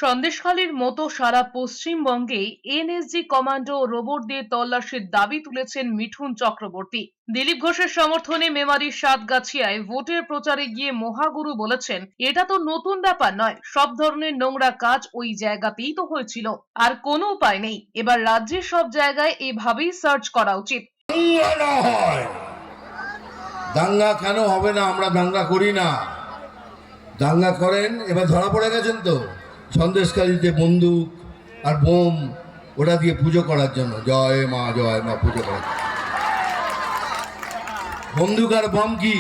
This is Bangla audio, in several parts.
সন্দেশখালীর মতো সারা পশ্চিমবঙ্গে এনএসজি কমান্ডো ও রোবট দিয়ে তল্লাশির দাবি তুলেছেন মিঠুন চক্রবর্তী। দিলীপ ঘোষের সমর্থনে মেমারির সাতগাছিয়ায় ভোটের প্রচারে গিয়ে মহাগুরু বলেছেন, এটা তো নতুন ব্যাপার নয়, সব ধরনের নোংরা কাজ ওই জায়গাতেই তো হয়েছিল, আর কোনো উপায় নেই, এবার রাজ্যের সব জায়গায় এভাবেই সার্চ করা উচিত। দাঙ্গা কেন হবে না? আমরা দাঙ্গা করি না। দাঙ্গা করেন, এবার ধরা পড়ে গেছেন তো সন্দেশকারীতে বন্দুক আর বোম ওটা দিয়ে পুজো করার জন্য, জয় মা পুজো করার। বন্দুক আর বোম কি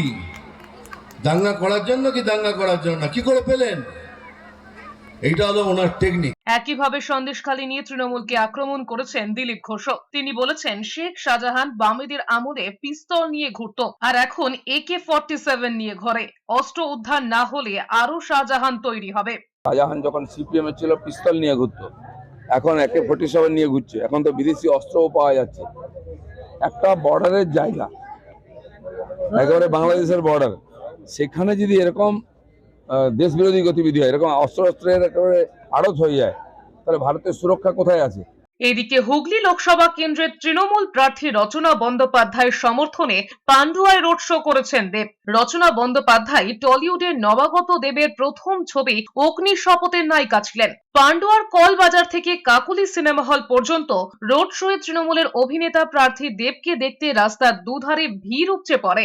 দাঙ্গা করার জন্য কি দাঙ্গা করার জন্য না? কি করে পেলেন? এইটা হলো ওনার টেকনিক। একইভাবে সন্দেশখালী নিয়ে তৃণমূলকে আক্রমণ করেছেন দিলীপ ঘোষ। তিনি বলেছেন, শেখ শাহজাহান বামেদের আমলে পিস্তল নিয়ে ঘুরত, আর এখন AK-47 নিয়ে ঘরে। অস্ত্র উদ্ধার না হলে আরো শাহজাহান তৈরি হবে। শাহজাহান যখন সিপিএম ছিল পিস্তল নিয়ে ঘুরতো, এখন AK-47 নিয়ে ঘুরছে। এখন তো বিদেশি অস্ত্রও পাওয়া যাচ্ছে। একটা বর্ডারের জায়গা, একেবারে বাংলাদেশের বর্ডার, সেখানে যদি এরকম দেশ বিরোধী গতিবিধি হয়, এরকম অস্ত্রের একেবারে আড়ত হয়ে যায়, তাহলে ভারতের সুরক্ষা কোথায় আছে? এদিকে হুগলি লোকসভা কেন্দ্রের তৃণমূল প্রার্থী রচনা বন্দ্যোপাধ্যায়ের সমর্থনে পান্ডুয়ায় রোড শো করেছেন দেব। রচনা বন্দ্যোপাধ্যায় টলিউডের নবাগত দেবের প্রথম ছবি অগ্নি শপথের নায়িকা ছিলেন। পান্ডুয়ার কলবাজার থেকে কাকুলি সিনেমা হল পর্যন্ত রোড শোয়ে তৃণমূলের অভিনেতা প্রার্থী দেবকে দেখতে রাস্তার দুধারে ভিড় উপচে পড়ে।